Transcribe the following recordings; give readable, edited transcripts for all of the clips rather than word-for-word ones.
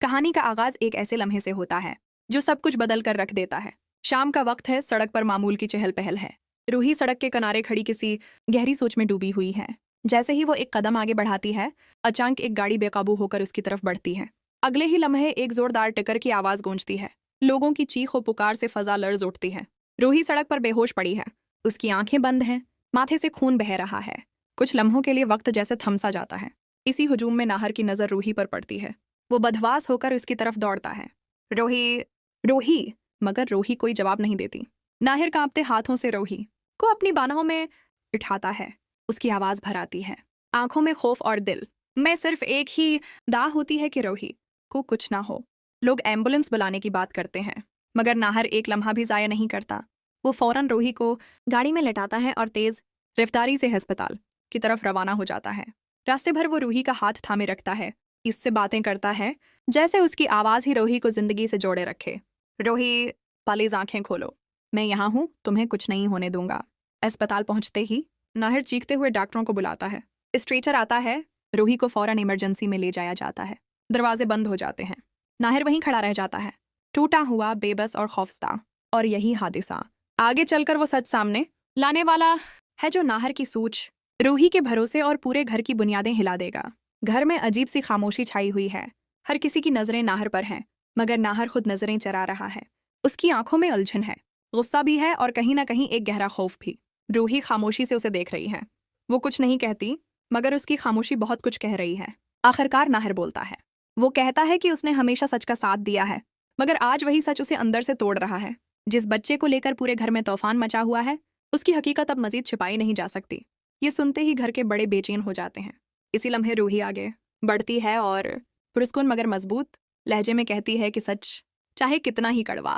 कहानी का आगाज एक ऐसे लम्हे से होता है जो सब कुछ बदल कर रख देता है। शाम का वक्त है, सड़क पर मामूल की चहल पहल है। रूही सड़क के किनारे खड़ी किसी गहरी सोच में डूबी हुई है। जैसे ही वो एक कदम आगे बढ़ाती है, अचानक एक गाड़ी बेकाबू होकर उसकी तरफ बढ़ती है। अगले ही लम्हे एक जोरदार टिकर की आवाज गूंजती है। लोगों की चीख और पुकार से फजा लर्ज उठती है। रूही सड़क पर बेहोश पड़ी है। उसकी आंखें बंद हैं, माथे से खून बह रहा है। कुछ लम्हों के लिए वक्त जैसे थमसा जाता है। इसी हुजूम में नाहर की नजर रूही पर पड़ती है। वो बदहवास होकर उसकी तरफ दौड़ता है। रोही, रोही, मगर रोही कोई जवाब नहीं देती। नाहिर कांपते हाथों से रोही को अपनी बाहों में उठाता है। उसकी आवाज भर आती है, आंखों में खौफ और दिल में सिर्फ एक ही दाह होती है कि रोही को कुछ ना हो। लोग एम्बुलेंस बुलाने की बात करते हैं, मगर नाहर एक लम्हा भी जाया नहीं करता। वो फौरन रोही को गाड़ी में लेटाता है और तेज रफ्तारी से अस्पताल की तरफ रवाना हो जाता है। रास्ते भर वो रूही का हाथ थामे रखता है, इससे बातें करता है जैसे उसकी आवाज ही रोही को जिंदगी से जोड़े रखे। रोही, प्लीज आंखें खोलो, मैं यहाँ हूँ, तुम्हें कुछ नहीं होने दूंगा। अस्पताल पहुंचते ही नाहिर चीखते हुए डॉक्टरों को बुलाता है। स्ट्रेचर आता है, रोही को फौरन इमरजेंसी में ले जाया जाता है। दरवाजे बंद हो जाते हैं। नाहिर वहीं खड़ा रह जाता है, टूटा हुआ, बेबस और खौफजदा। और यही हादिसा आगे चलकर वो सच सामने लाने वाला है जो नाहिर की सोच, रूही के भरोसे और पूरे घर की बुनियादें हिला देगा। घर में अजीब सी खामोशी छाई हुई है। हर किसी की नजरें नाहर पर हैं, मगर नाहर खुद नजरें चरा रहा है। उसकी आंखों में उलझन है, गुस्सा भी है और कहीं ना कहीं एक गहरा खौफ भी। रूही खामोशी से उसे देख रही है। वो कुछ नहीं कहती, मगर उसकी खामोशी बहुत कुछ कह रही है। आखिरकार नाहर बोलता है। वो कहता है कि उसने हमेशा सच का साथ दिया है, मगर आज वही सच उसे अंदर से तोड़ रहा है। जिस बच्चे को लेकर पूरे घर में तूफान मचा हुआ है, उसकी हकीकत अब मजीद छिपाई नहीं जा सकती। ये सुनते ही घर के बड़े बेचैन हो जाते हैं। इसी लम्हे रूही आगे बढ़ती है और पुरस्कुन मगर मजबूत लहजे में कहती है कि सच चाहे कितना ही कड़वा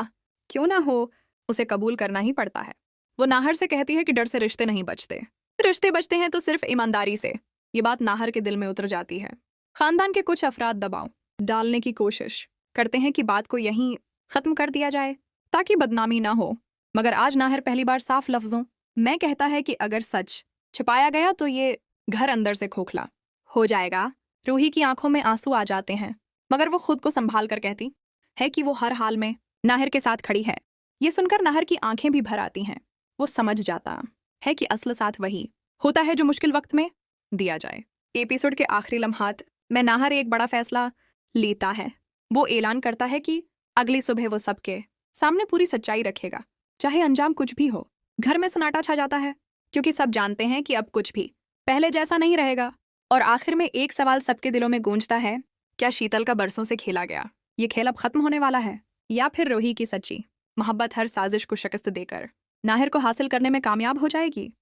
क्यों ना हो, उसे कबूल करना ही पड़ता है। वो नाहर से कहती है कि डर से रिश्ते नहीं बचते, रिश्ते बचते हैं तो सिर्फ ईमानदारी से। ये बात नाहर के दिल में उतर जाती है। खानदान के कुछ अफराद दबाव डालने की कोशिश करते हैं कि बात को यहीं खत्म कर दिया जाए ताकि बदनामी ना हो, मगर आज नाहर पहली बार साफ लफ्जों में कहता है कि अगर सच छिपाया गया तो ये घर अंदर से खोखला हो जाएगा। रूही की आंखों में आंसू आ जाते हैं, मगर वो खुद को संभाल कर कहती है कि वो हर हाल में नाहिर के साथ खड़ी है। ये सुनकर नाहिर की आंखें भी भर आती हैं। वो समझ जाता है कि असल साथ वही होता है जो मुश्किल वक्त में दिया जाए। एपिसोड के आखिरी लम्हात में नाहिर एक बड़ा फैसला लेता है। वो ऐलान करता है कि अगली सुबह वो सबके सामने पूरी सच्चाई रखेगा, चाहे अंजाम कुछ भी हो। घर में सन्नाटा छा जाता है, क्योंकि सब जानते हैं कि अब कुछ भी पहले जैसा नहीं रहेगा। और आखिर में एक सवाल सबके दिलों में गूंजता है, क्या शीतल का बरसों से खेला गया ये खेल अब खत्म होने वाला है, या फिर रोही की सच्ची मोहब्बत हर साजिश को शिकस्त देकर नाहिर को हासिल करने में कामयाब हो जाएगी।